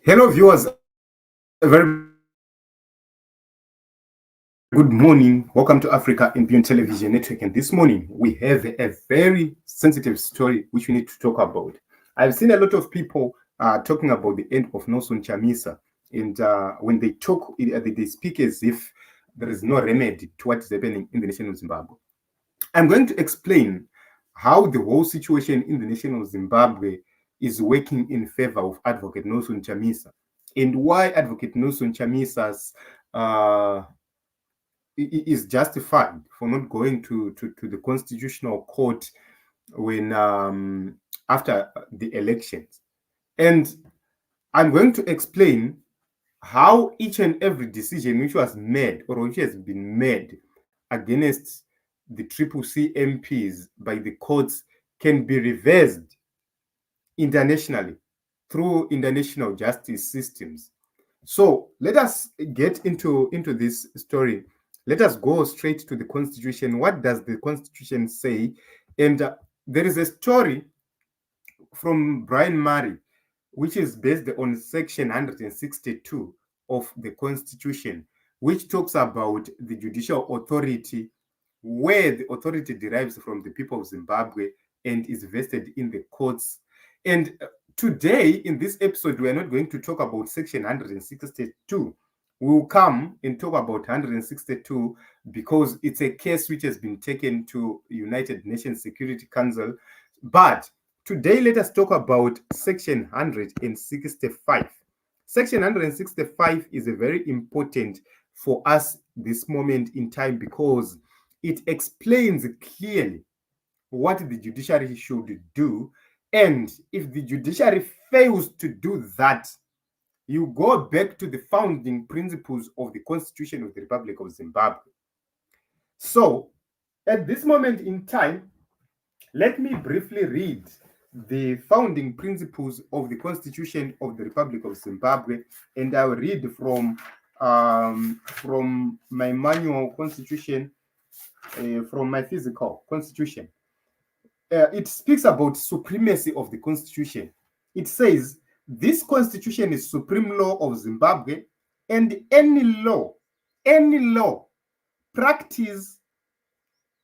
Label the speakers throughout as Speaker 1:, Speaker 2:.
Speaker 1: Hello, viewers. A very good morning. Welcome to Africa in Beyond Television Network. And this morning, we have a very sensitive story which we need to talk about. I've seen a lot of people talking about the end of Nelson Chamisa. And when they talk, they speak as if there is no remedy to what is happening in the nation of Zimbabwe. I'm going to explain how the whole situation in the nation of Zimbabwe is working in favor of Advocate Nelson Chamisa, and why Advocate Nelson Chamisa's is justified for not going to the Constitutional Court when after the elections. And I'm going to explain how each and every decision which was made or which has been made against the Triple C MPs by the courts can be reversed internationally through international justice systems. So let us get into this story. Let us go straight to the Constitution. What does the Constitution say? And there is a story from Brian Murray, which is based on Section 162 of the Constitution, which talks about the judicial authority, where the authority derives from the people of Zimbabwe and is vested in the courts. And today, in this episode, we are not going to talk about Section 162. We will come and talk about 162 because it's a case which has been taken to United Nations Security Council. But today, let us talk about Section 165. Section 165 is a very important for us this moment in time because it explains clearly what the judiciary should do. And if the judiciary fails to do that, you go back to the founding principles of the Constitution of the Republic of Zimbabwe. So, at this moment in time, let me briefly read the founding principles of the Constitution of the Republic of Zimbabwe, and I'll read from my manual constitution, from my physical constitution. It speaks about supremacy of the Constitution. It says, this Constitution is supreme law of Zimbabwe, and any law, practice,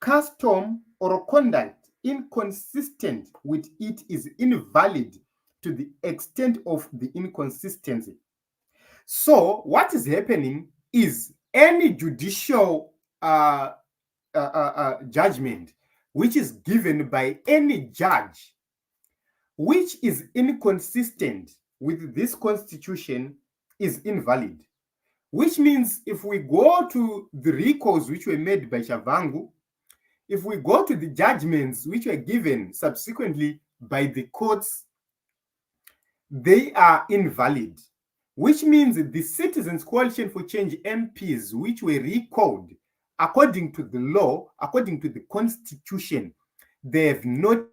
Speaker 1: custom, or conduct inconsistent with it is invalid to the extent of the inconsistency. So what is happening is any judicial judgment which is given by any judge which is inconsistent with this constitution is invalid. Which means if we go to the recalls which were made by Shavangu, if we go to the judgments which were given subsequently by the courts, they are invalid. Which means the Citizens Coalition for Change MPs which were recalled according to the law, according to the Constitution, they have not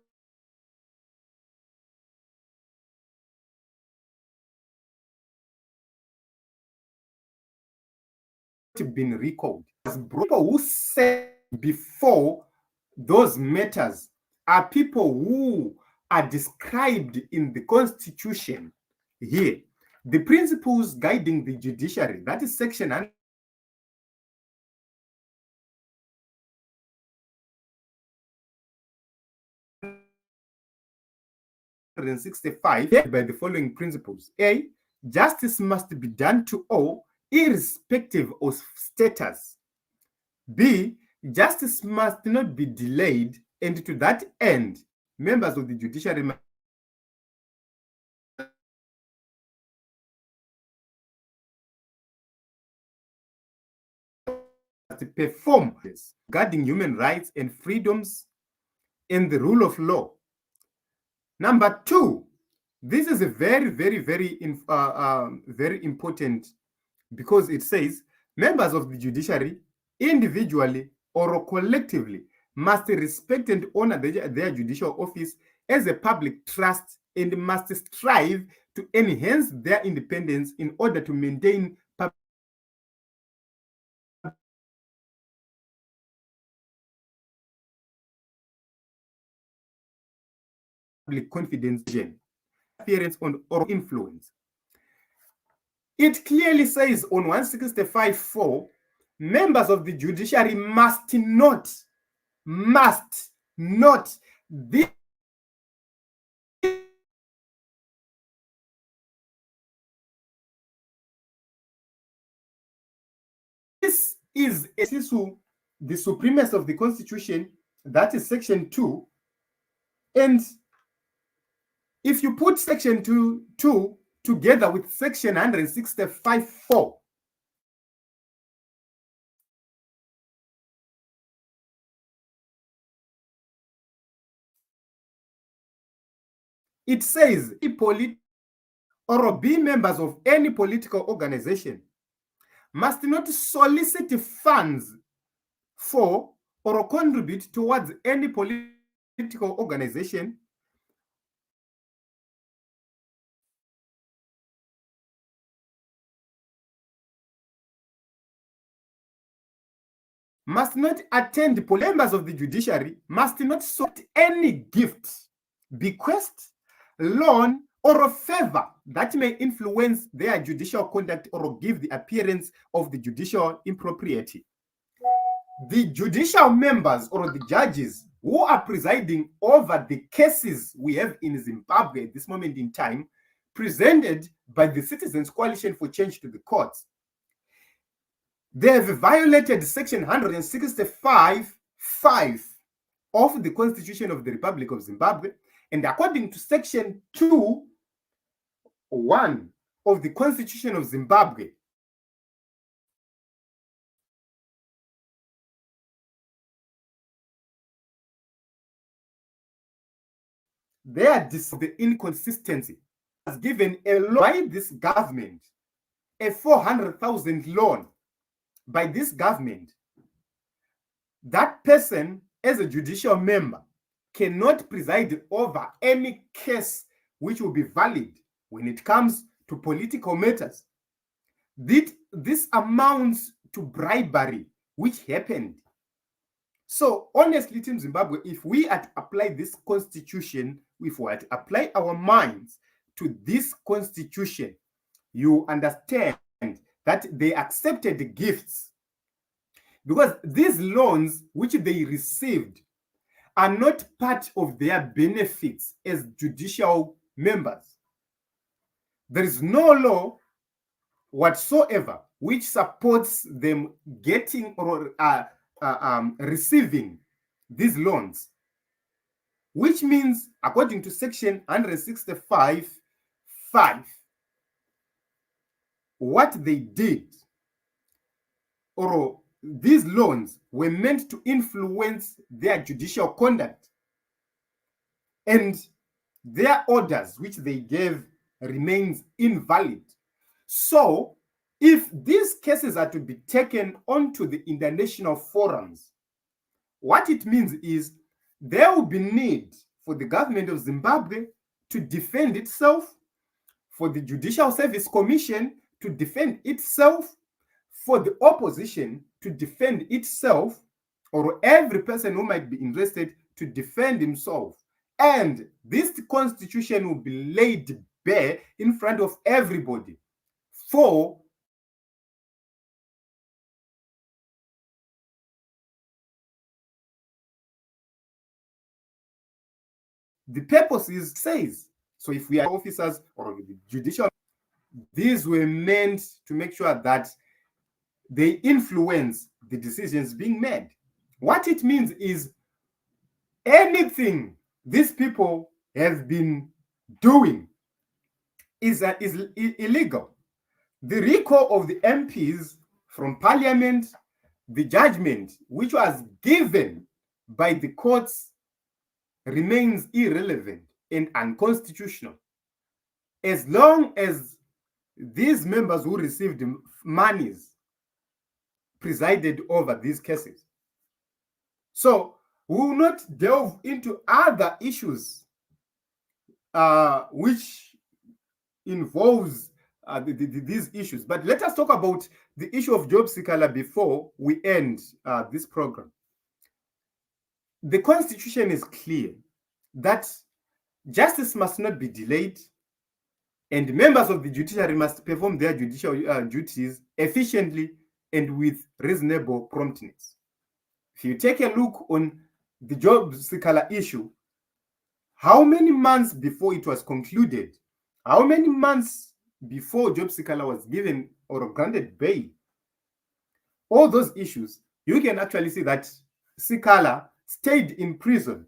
Speaker 1: been recalled. People who said before those matters are people who are described in the Constitution here. The principles guiding the judiciary, that is Section 165 by the following principles. A, justice must be done to all, irrespective of status. B, justice must not be delayed, and to that end, members of the judiciary must perform this, guarding human rights and freedoms and the rule of law. Number two, this is a very, very, very important because it says members of the judiciary, individually or collectively, must respect and honor their judicial office as a public trust and must strive to enhance their independence in order to maintain public confidence, interference on or influence. it clearly says on 165.4, members of the judiciary must not, this is the supremacy of the Constitution, that is section 2. And if you put section 2 together with section 165.4, it says or be members of any political organization must not solicit funds for or contribute towards any political organization, must not attend. Members of the judiciary must not solicit any gift, bequest, loan, or a favor that may influence their judicial conduct or give the appearance of the judicial impropriety. The judicial members or the judges who are presiding over the cases we have in Zimbabwe at this moment in time, presented by the Citizens Coalition for Change to the courts, they have violated section 165.5 of the Constitution of the Republic of Zimbabwe, and according to section 2.1 of the Constitution of Zimbabwe, they are the inconsistency has given a loan by this government, a 400,000 loan by this government. That person, as a judicial member, cannot preside over any case which will be valid when it comes to political matters. This amounts to bribery, which happened. So honestly, Team Zimbabwe, if we had to apply this constitution, if we had to apply our minds to this constitution, you understand that they accepted the gifts, because these loans which they received are not part of their benefits as judicial members. There is no law whatsoever which supports them getting or receiving these loans, which means, according to section 165.5, what they did, or these loans were meant to influence their judicial conduct, and their orders which they gave remains invalid. So if these cases are to be taken onto the international forums, what it means is there will be need for the government of Zimbabwe to defend itself, for the Judicial Service Commission to defend itself, for the opposition to defend itself, or every person who might be interested to defend himself. And this constitution will be laid bare in front of everybody for the purposes says. So if we are officers or the judicial, these were meant to make sure that they influence the decisions being made. What it means is anything these people have been doing is illegal. The recall of the MPs from parliament, the judgment which was given by the courts, remains irrelevant and unconstitutional as long as these members who received monies presided over these cases. So we will not delve into other issues which involves these issues, but let us talk about the issue of job seeker before we end this program. The Constitution is clear that justice must not be delayed, and members of the judiciary must perform their judicial duties efficiently and with reasonable promptness. If you take a look on the job seeker issue, how many months before it was concluded, how many months before job seeker was given or granted bail, all those issues, you can actually see that Sikala stayed in prison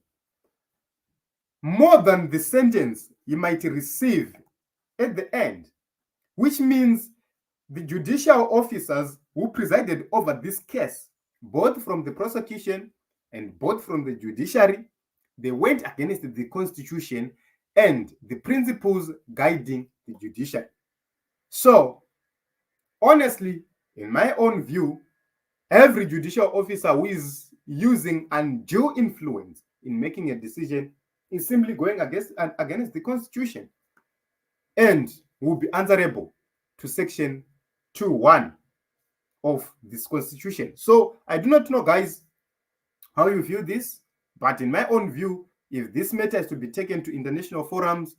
Speaker 1: more than the sentence he might receive at the end, which means the judicial officers who presided over this case, both from the prosecution and both from the judiciary, they went against the constitution and the principles guiding the judiciary. So, honestly, in my own view, every judicial officer who is using undue influence in making a decision is simply going against the constitution and will be answerable to section 2(1) of this constitution. So I do not know, guys, how you view this, but in my own view, if this matter is to be taken to international forums,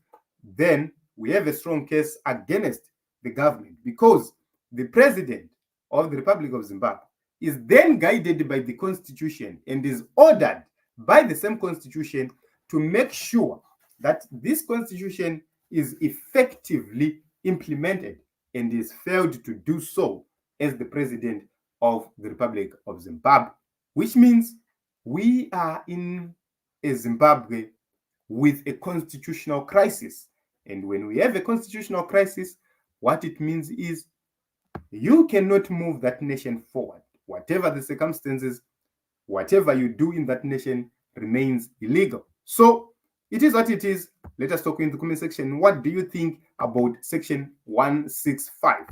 Speaker 1: then we have a strong case against the government, because the president of the Republic of Zimbabwe is then guided by the constitution and is ordered by the same constitution to make sure that this constitution is effectively implemented, and is failed to do so as the president of the Republic of Zimbabwe, which means we are in a Zimbabwe with a constitutional crisis. And when we have a constitutional crisis, what it means is you cannot move that nation forward. Whatever the circumstances, whatever you do in that nation remains illegal. So it is what it is. Let us talk in the comment section. What do you think about section 165?